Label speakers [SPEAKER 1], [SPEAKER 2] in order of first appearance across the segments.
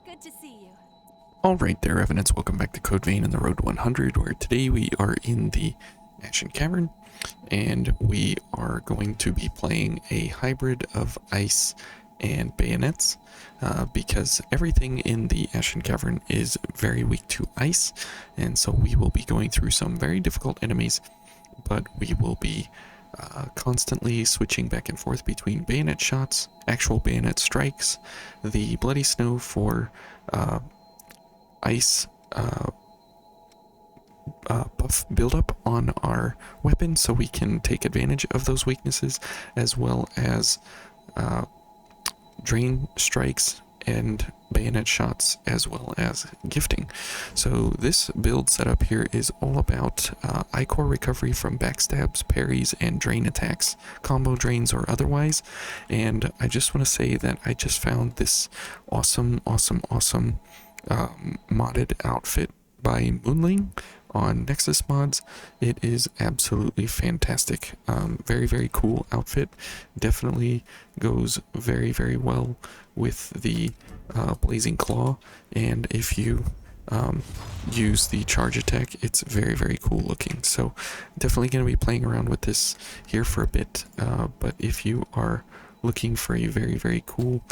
[SPEAKER 1] Good to see you.
[SPEAKER 2] Alright there, Revenants, welcome back to Code Vein and the Road to 100, where today we are in the Ashen Cavern, and we are going to be playing a hybrid of ice and bayonets, because everything in the Ashen Cavern is very weak to ice, and so we will be going through some very difficult enemies, but we will be constantly switching back and forth between bayonet shots, actual bayonet strikes, the bloody snow for ice buff buildup on our weapon so we can take advantage of those weaknesses, as well as drain strikes and bayonet shots, as well as gifting. So this build setup here is all about Ichor recovery from backstabs, parries, and drain attacks, combo drains or otherwise. And I just want to say that I just found this awesome modded outfit by Moonling on Nexus Mods. It is absolutely fantastic. Very cool outfit. Definitely goes very well with the Blazing Claw, and if you use the charge attack, it's very cool looking. So definitely going to be playing around with this here for a bit, but if you are looking for a very cool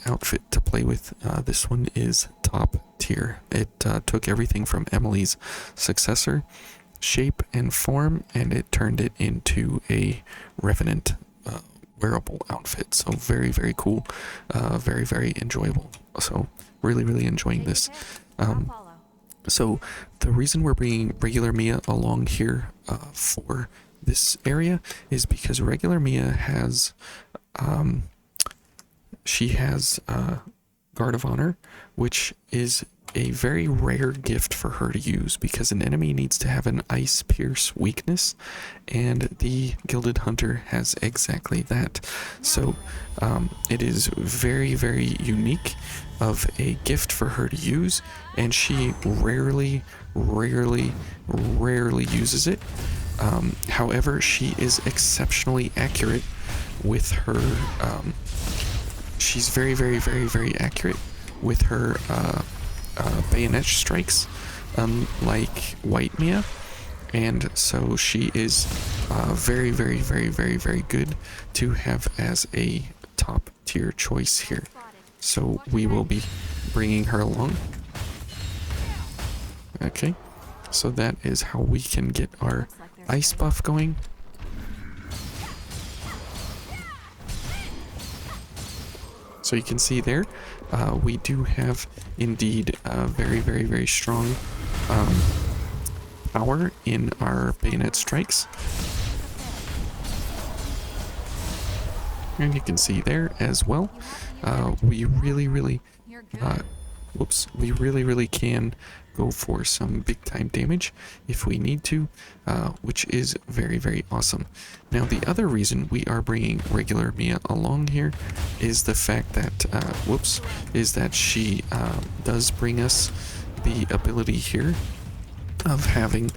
[SPEAKER 2] outfit to play with, this one is top tier. It took everything from Emily's successor shape and form, and it turned it into a Revenant wearable outfit. So very cool, very enjoyable. So really enjoying this. So the reason we're bringing regular Mia along here for this area is because regular Mia has she has Guard of Honor, which is a very rare gift for her to use because an enemy needs to have an Ice Pierce weakness, and the Gilded Hunter has exactly that. So it is very unique of a gift for her to use, and she rarely uses it. However, she is exceptionally accurate with her she's very accurate with her bayonet strikes, like White Mia, and so she is very good to have as a top tier choice here. So we will be bringing her along. Okay, so that is how we can get our ice buff going. So you can see there, we do have indeed very strong power in our bayonet strikes. And you can see there as well, we really can go for some big time damage if we need to, which is very awesome. Now the other reason we are bringing regular Mia along here is the fact that is that she does bring us the ability here of having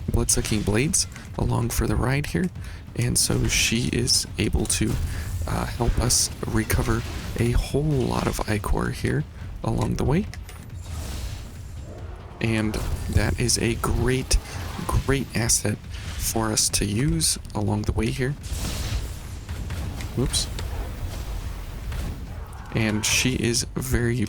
[SPEAKER 2] blood-sucking blades along for the ride here, and so she is able to help us recover a whole lot of Ichor here along the way, and that is a great asset for us to use along the way here. Whoops. And she is very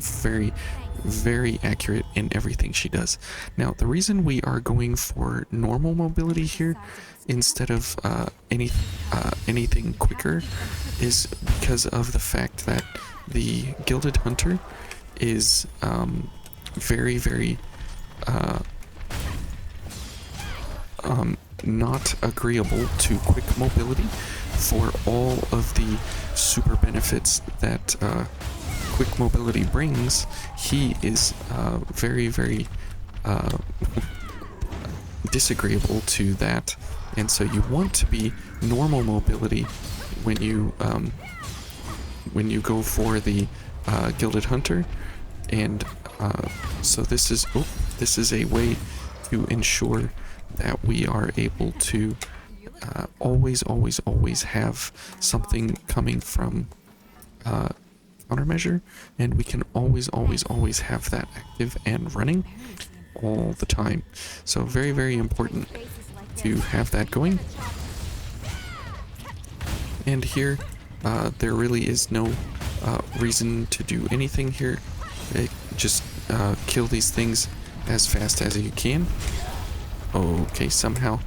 [SPEAKER 2] accurate in everything she does. Now the reason we are going for normal mobility here instead of anything quicker is because of the fact that the Gilded Hunter is very not agreeable to quick mobility for all of the super benefits that quick mobility brings. He is very disagreeable to that, and so you want to be normal mobility when you go for the Gilded Hunter. And so this is a way to ensure that we are able to always have something coming from countermeasure, and we can always, always, always have that active and running all the time. So very, very important to have that going. And here, there really is no reason to do anything here. Just kill these things as fast as you can. Okay, somehow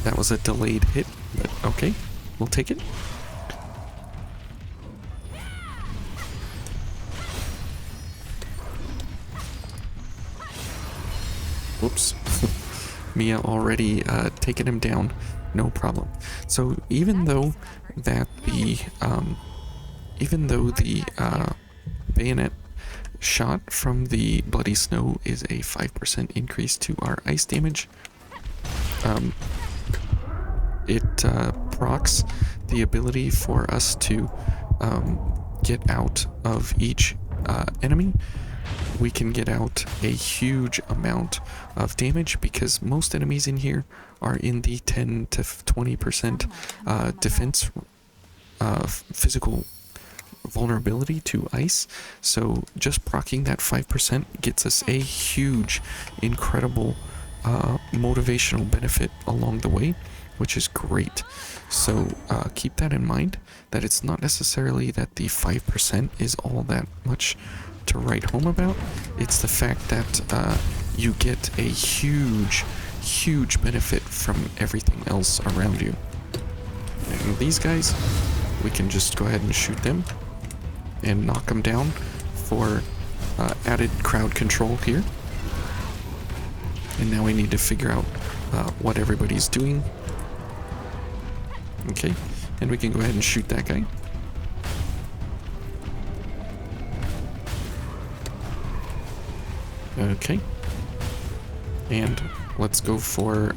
[SPEAKER 2] that was a delayed hit, but okay, we'll take it. Whoops. Mia already taken him down, no problem. So even though that the bayonet shot from the bloody snow is a 5% increase to our ice damage, it procs the ability for us to get out of each enemy. We can get out a huge amount of damage because most enemies in here are in the 10 to 20% defense physical vulnerability to ice. So just proccing that 5% gets us a huge, incredible motivational benefit along the way, which is great. So keep that in mind, that it's not necessarily that the 5% is all that much to write home about. It's the fact that you get a huge, huge benefit from everything else around you. And these guys, we can just go ahead and shoot them and knock them down for added crowd control here. And now we need to figure out what everybody's doing. Okay, and we can go ahead and shoot that guy. Okay, and let's go for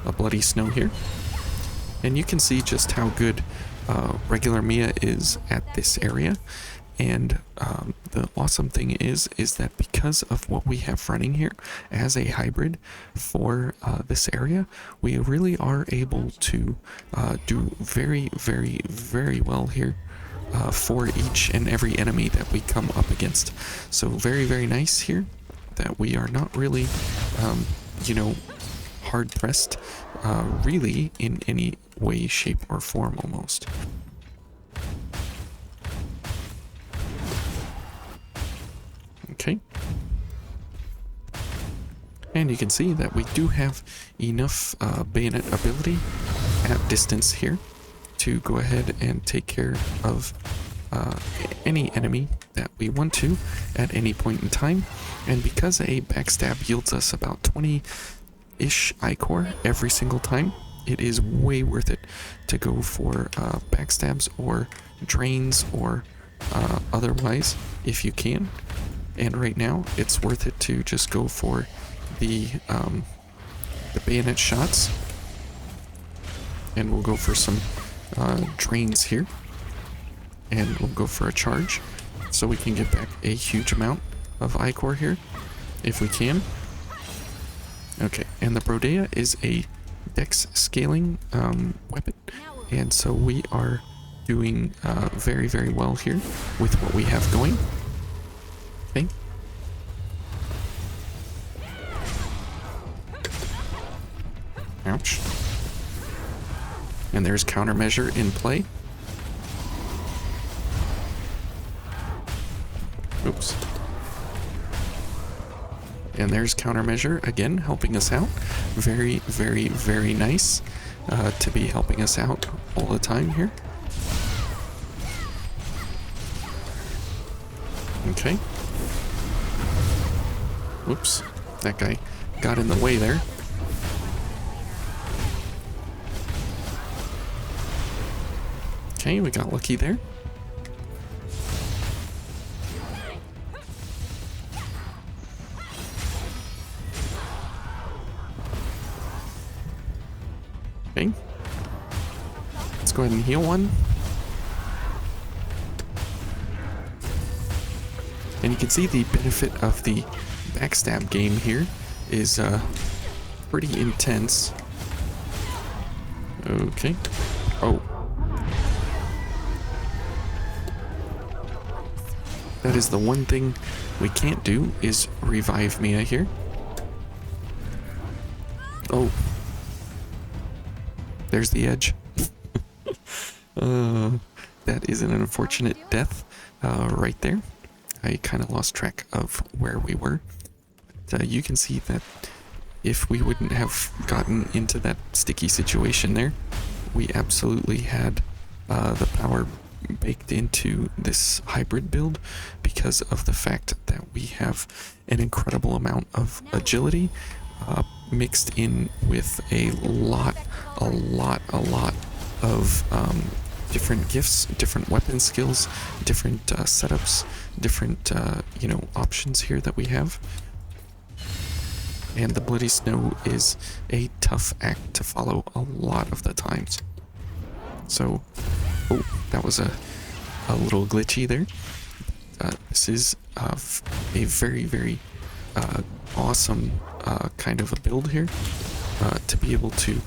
[SPEAKER 2] a bloody snow here. And you can see just how good regular Mia is at this area. And the awesome thing is that because of what we have running here as a hybrid for this area, we really are able to do very, very, very well here for each and every enemy that we come up against. So very, very nice here that we are not really, hard pressed really in any way, shape, or form almost. Okay. And you can see that we do have enough bayonet ability at distance here to go ahead and take care of any enemy that we want to at any point in time. And because a backstab yields us about 20-ish ichor every single time, it is way worth it to go for backstabs or drains or otherwise if you can. And right now it's worth it to just go for the bayonet shots, and we'll go for some drains here, and we'll go for a charge so we can get back a huge amount of ichor here if we can. Okay, and the Brodea is a dex scaling weapon, and so we are doing very, very well here with what we have going. Okay. Ouch. And there's countermeasure in play. Oops. And there's countermeasure again, helping us out. Very, very, very nice to be helping us out all the time here. Okay. Whoops. That guy got in the way there. Okay, we got lucky there. Okay. Let's go ahead and heal one. And you can see the benefit of the backstab game here is pretty intense. Okay. Oh. That is the one thing we can't do, is revive Mia here. Oh. There's the edge. That is an unfortunate death right there. I kind of lost track of where we were. But, you can see that if we wouldn't have gotten into that sticky situation there, we absolutely had the power baked into this hybrid build because of the fact that we have an incredible amount of agility mixed in with a lot of different gifts, different weapon skills, different setups, different options here that we have. And the Bloody Snow is a tough act to follow a lot of the times. So, oh, that was a little glitchy there. This is a very awesome kind of a build here to be able to,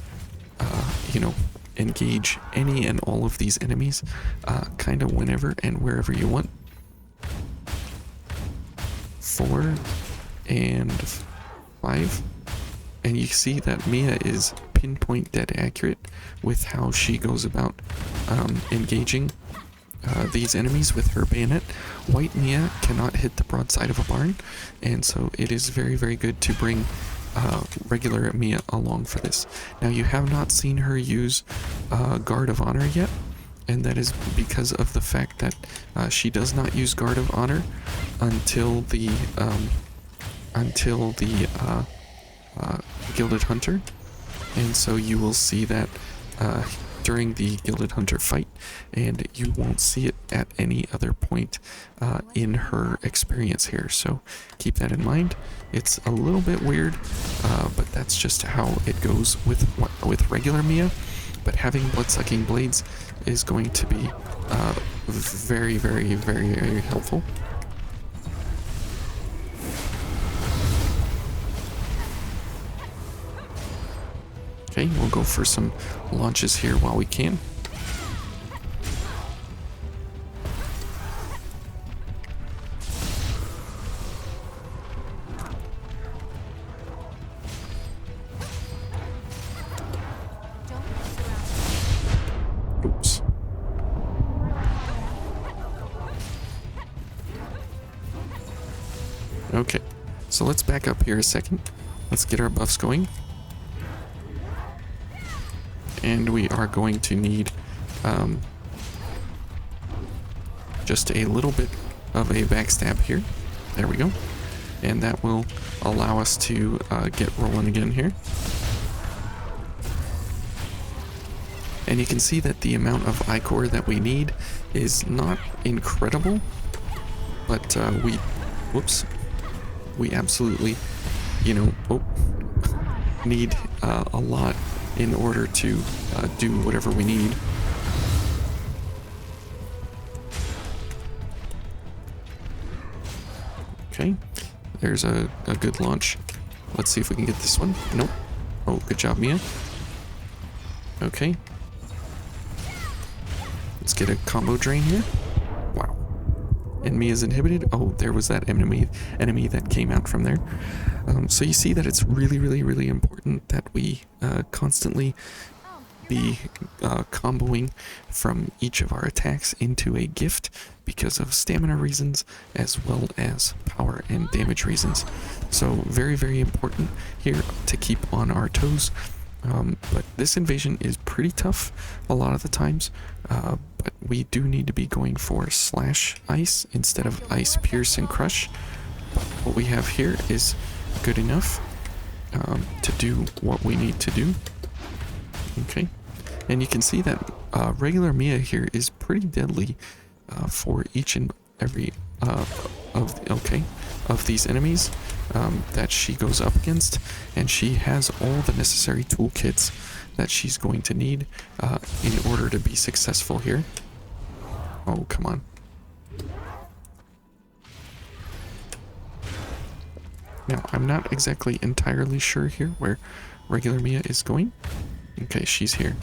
[SPEAKER 2] engage any and all of these enemies kind of whenever and wherever you want. 4 and 5, and you see that Mia is pinpoint dead accurate with how she goes about engaging these enemies with her bayonet. White Mia cannot hit the broadside of a barn, and so it is very good to bring regular Mia along for this. Now, you have not seen her use Guard of Honor yet, and that is because of the fact that she does not use Guard of Honor until the Gilded Hunter, and so you will see that during the Gilded Hunter fight, and you won't see it at any other point in her experience here. So keep that in mind. It's a little bit weird, but that's just how it goes with regular Mia. But having blood-sucking blades is going to be very helpful. Okay, we'll go for some launches here while we can. Oops. Okay, so let's back up here a second. Let's get our buffs going. And we are going to need just a little bit of a backstab here. There we go. And that will allow us to get rolling again here. And you can see that the amount of ichor that we need is not incredible, but we absolutely, need a lot in order to do whatever we need. Okay, there's a good launch. Let's see if we can get this one. Nope. Oh, good job, Mia. Okay. Let's get a combo drain here. Wow. And Mia's inhibited. Oh, there was that enemy that came out from there. So you see that it's really important that we constantly be comboing from each of our attacks into a gift because of stamina reasons as well as power and damage reasons. So very important here to keep on our toes. But this invasion is pretty tough a lot of the times, but we do need to be going for slash ice instead of ice, pierce, and crush. But what we have here is good enough to do what we need to do. Okay, and you can see that regular Mia here is pretty deadly for each and every of these enemies that she goes up against, and she has all the necessary toolkits that she's going to need in order to be successful here. Oh, come on. Now, I'm not exactly entirely sure here where regular Mia is going. Okay, she's here.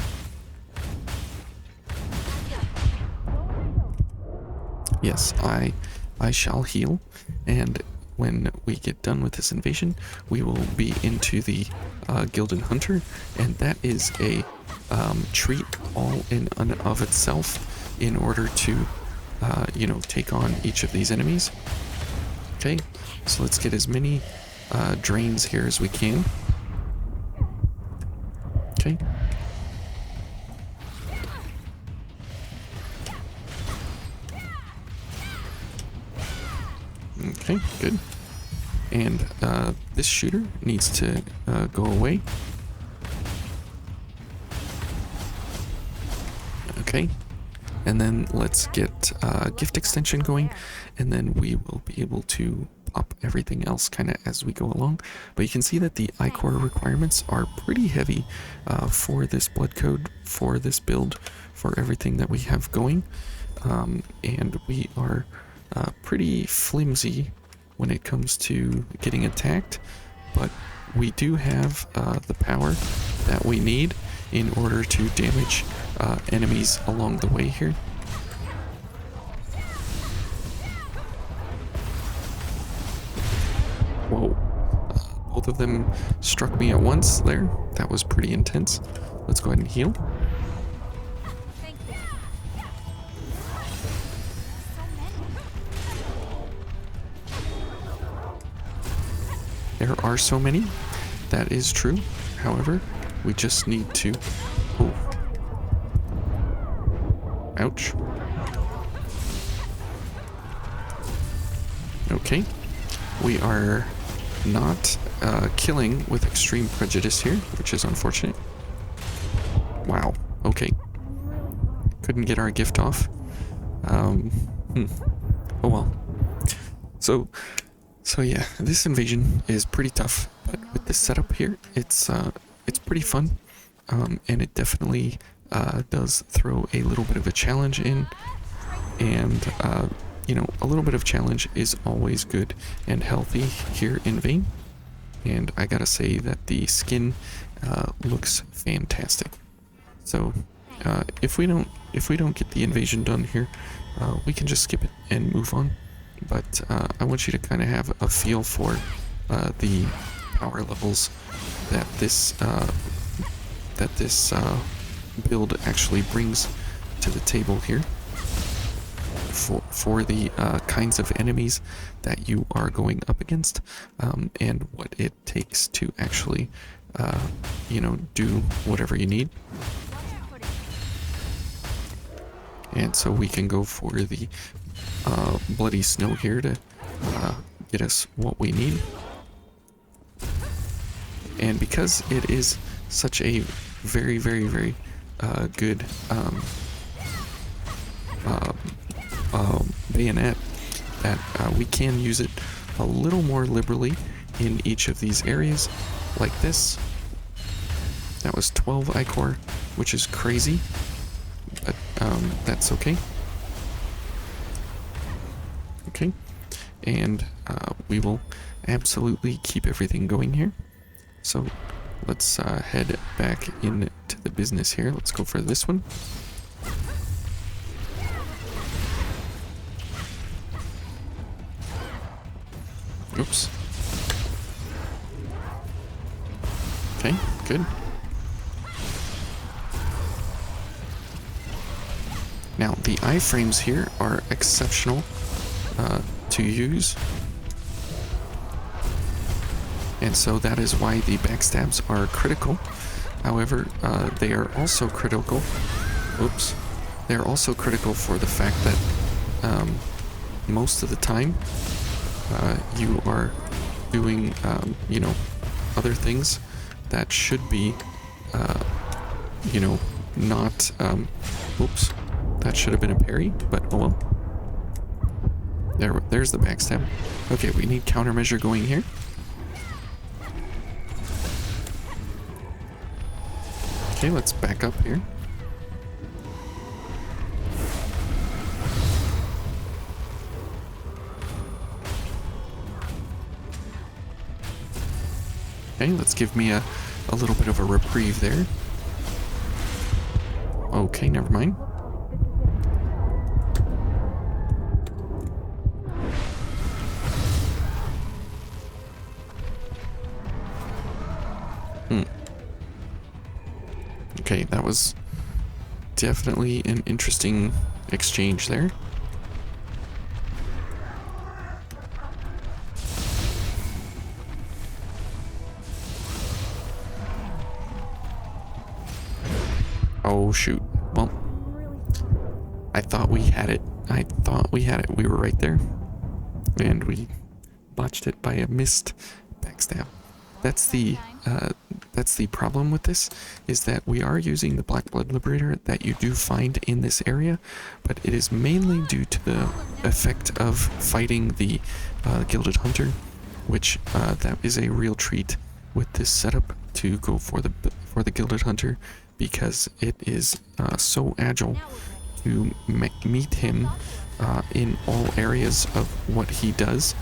[SPEAKER 2] Yes, I I shall heal, and when we get done with this invasion, we will be into the Gilded Hunter, and that is a treat all in and of itself in order to, you know, take on each of these enemies. Okay, so let's get as many drains here as we can. Okay. Okay, good. And this shooter needs to go away. Okay. And then let's get gift extension going, and then we will be able to pop everything else kind of as we go along. But you can see that the iCore requirements are pretty heavy for this blood code, for this build, for everything that we have going. And we are pretty flimsy when it comes to getting attacked, but we do have the power that we need in order to damage enemies along the way here. Whoa. Both of them struck me at once there. That was pretty intense. Let's go ahead and heal. There are so many. That is true. However, we just need to... Oh. Ouch. Okay. We are not killing with extreme prejudice here, which is unfortunate. Wow. Okay. Couldn't get our gift off. Oh well. So yeah, this invasion is pretty tough, but with this setup here, it's pretty fun, and it definitely does throw a little bit of a challenge in, and you know, a little bit of challenge is always good and healthy here in Vayne, and I gotta say that the skin looks fantastic. So if we don't get the invasion done here, we can just skip it and move on. But I want you to kind of have a feel for the power levels that this build actually brings to the table here for the kinds of enemies that you are going up against, and what it takes to actually you know, do whatever you need. And so we can go for the bloody snow here to get us what we need. And because it is such a very, very, very good bayonet, that we can use it a little more liberally in each of these areas, like this. That was 12 Icor, which is crazy, but that's okay. Okay, and we will absolutely keep everything going here. So let's head back into the business here. Let's go for this one. Oops. Okay, good. Now the iframes here are exceptional to use, and so that is why the backstabs are critical. However, they are also critical. Oops. They are also critical for the fact that most of the time you are doing, you know, other things that should be, you know, not. Oops. That should have been a parry, but oh well. There's the backstab. Okay, we need countermeasure going here. Okay, let's back up here. Okay, let's give me a little bit of a reprieve there. Okay, never mind. Okay, that was definitely an interesting exchange there. Oh shoot. Well, I thought we had it. I thought we had it. We were right there. And we botched it by a missed backstab. That's the problem with this, is that we are using the Black Blood Liberator that you do find in this area, but it is mainly due to the effect of fighting the Gilded Hunter, which that is a real treat with this setup to go for the Gilded Hunter, because it is so agile to meet him in all areas of what he does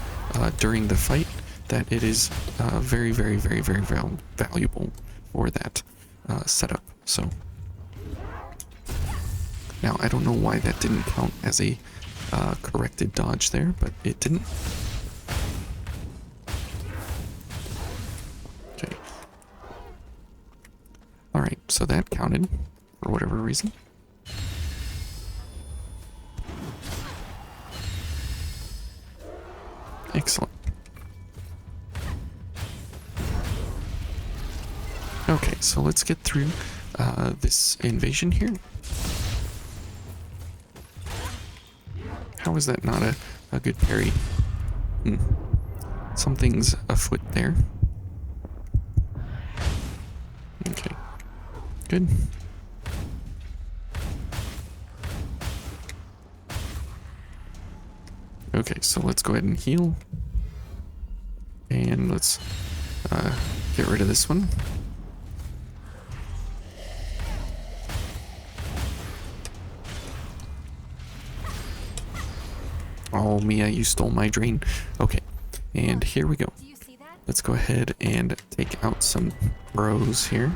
[SPEAKER 2] during the fight, that it is very, very, very, very valuable for that setup. So now I don't know why that didn't count as a corrected dodge there, but it didn't. Okay. Alright, so that counted for whatever reason. Excellent. Okay, so let's get through this invasion here. How is that not a good parry? Something's afoot there. Okay, good. Okay, so let's go ahead and heal. And let's get rid of this one. Oh, Mia, you stole my drain. Okay, and here we go. Let's go ahead and take out some bros here.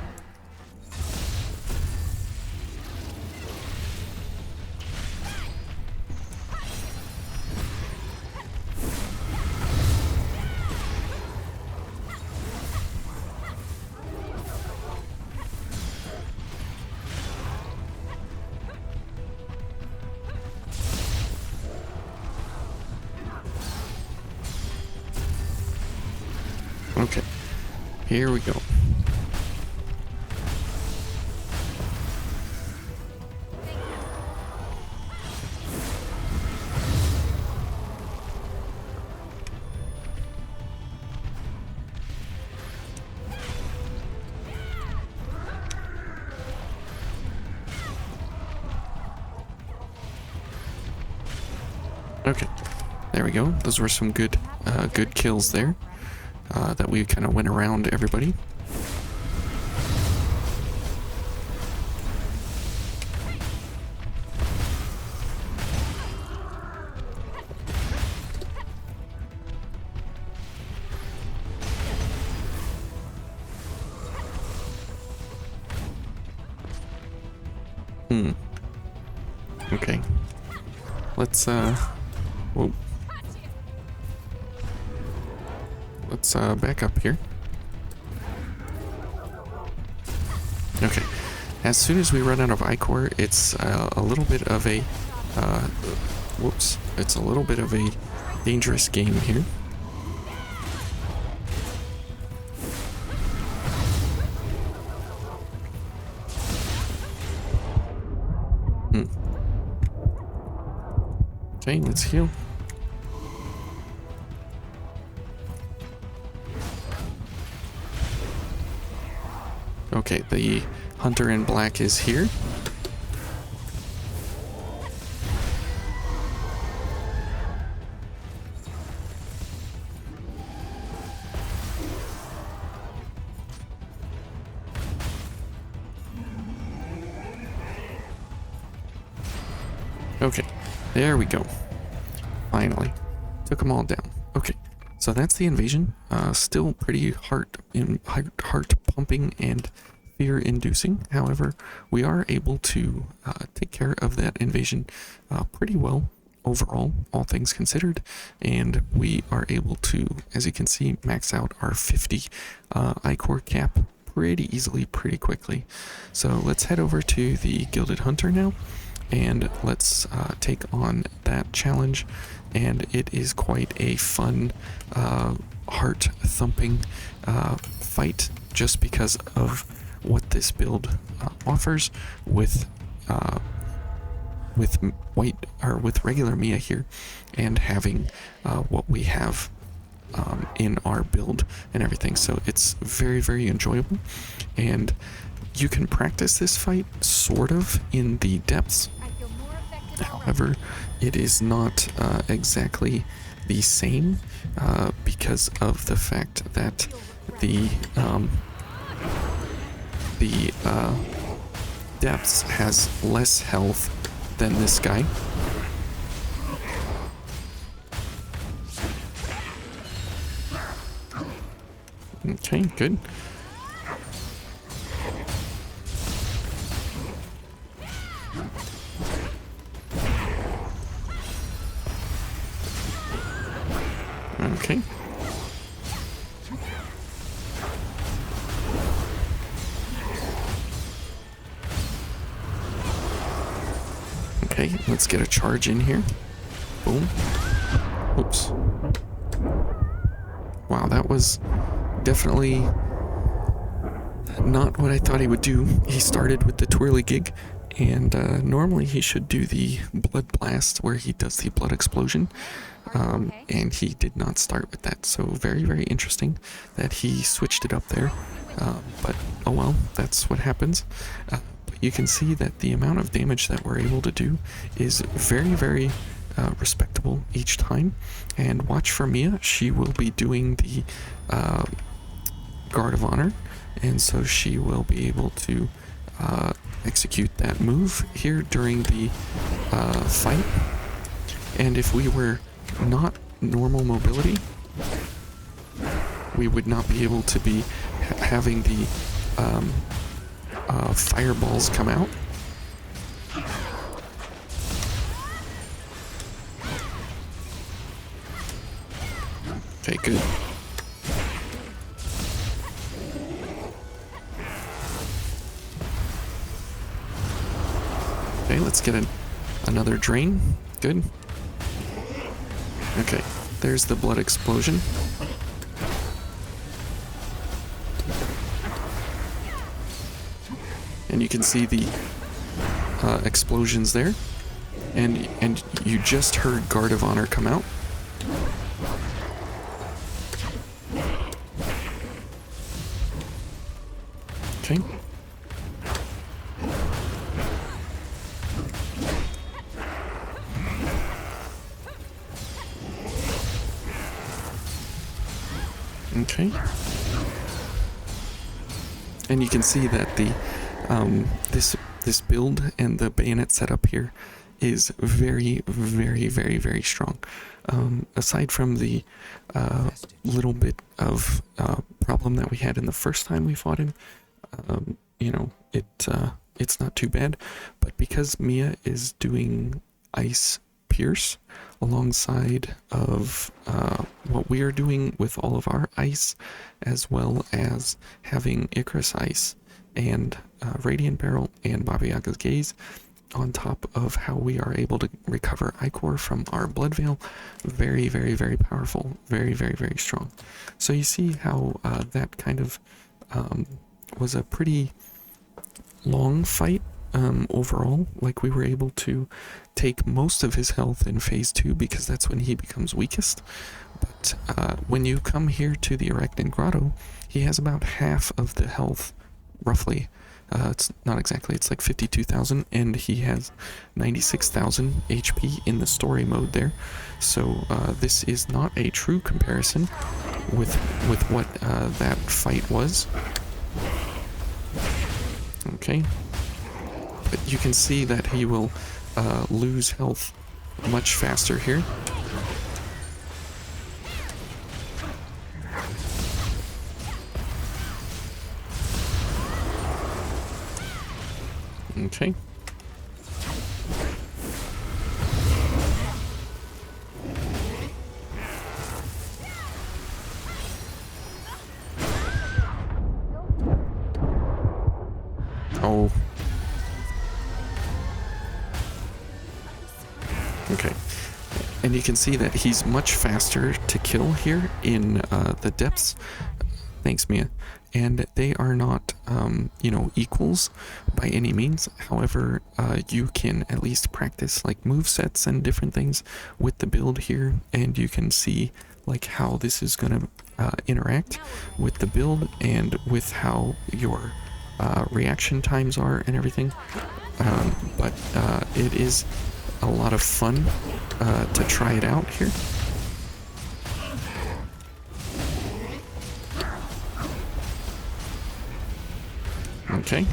[SPEAKER 2] Okay, here we go. Okay, there we go. Those were some good kills there. That we kind of went around everybody. Okay. Let's whoa. Let's back up here. Okay. As soon as we run out of Ichor, it's a little bit of a whoops. It's a little bit of a dangerous game here. Okay, let's heal. Okay, the hunter in black is here. Okay, there we go. Finally. Took them all down. Okay, so that's the invasion. Still pretty heart pumping and fear-inducing. However, we are able to take care of that invasion pretty well overall, all things considered, and we are able to, as you can see, max out our 50 Ichor cap pretty easily, pretty quickly. So let's head over to the Gilded Hunter now, and let's take on that challenge. And it is quite a fun, heart-thumping fight, just because of what this build offers with with regular Mia here, and having what we have in our build and everything. So it's very, very enjoyable, and you can practice this fight sort of in the depths. However, it is not exactly the same because of the fact that the depths has less health than this guy. Okay, good. Okay. Okay, let's get a charge in here. Boom. Oops. Wow, that was definitely not what I thought he would do. He started with the twirly gig, and normally he should do the blood blast where he does the blood explosion, and he did not start with that. So very, very interesting that he switched it up there, but oh well, that's what happens. But you can see that the amount of damage that we're able to do is very, very respectable each time. And watch for Mia, she will be doing the Guard of Honor, and so she will be able to execute that move here during the fight. And if we were not normal mobility, we would not be able to be having the fireballs come out. Okay, good. Okay, let's get another drain. Good. Okay, there's the blood explosion. And you can see the explosions there. And you just heard Guard of Honor come out. Okay. Okay. And you can see that the this build and the bayonet setup here is very, very, very, very strong. Aside from the little bit of problem that we had in the first time we fought him, you know, it's not too bad. But because Mia is doing Ice Pierce alongside of what we are doing with all of our ice, as well as having Icarus Ice and Radiant Barrel and Baba Yaga's Gaze, on top of how we are able to recover Ichor from our Blood Veil, very, very, very powerful, very, very, very strong. So you see how that kind of was a pretty long fight overall. Like, we were able to take most of his health in phase 2 because that's when he becomes weakest. But when you come here to the Arachnid Grotto, he has about half of the health, roughly. It's not exactly, it's like 52,000, and he has 96,000 HP in the story mode there. So this is not a true comparison with what that fight was. Okay. But you can see that he will lose health much faster here. Okay. Oh. Okay. And you can see that he's much faster to kill here in the depths. Thanks, Mia. And they are not, you know, equals by any means. However, you can at least practice like move sets and different things with the build here, and you can see like how this is going to interact with the build and with how your reaction times are and everything. But it is a lot of fun to try it out here. Okay.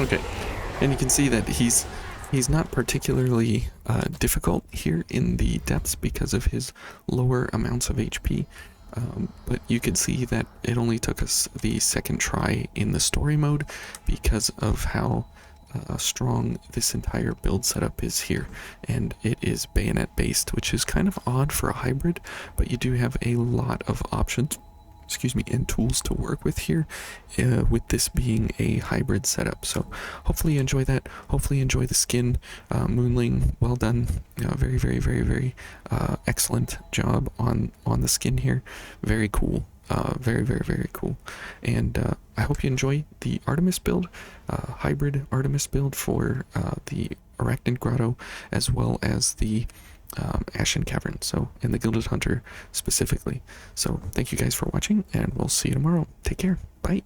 [SPEAKER 2] Okay, and you can see that he's not particularly difficult here in the depths because of his lower amounts of HP, but you can see that it only took us the second try in the story mode because of how strong this entire build setup is here, and it is bayonet based, which is kind of odd for a hybrid, but you do have a lot of options, excuse me, and tools to work with here, with this being a hybrid setup. So hopefully you enjoy that. Hopefully you enjoy the skin. Moonling, well done. Very, very, very, very excellent job on the skin here. Very cool. Very, very, very cool. And I hope you enjoy the Artemis build, hybrid Artemis build for the Arachnid Grotto, as well as the Ashen Cavern, so, and the Gilded Hunter specifically. So thank you guys for watching, and we'll see you tomorrow. Take care. Bye.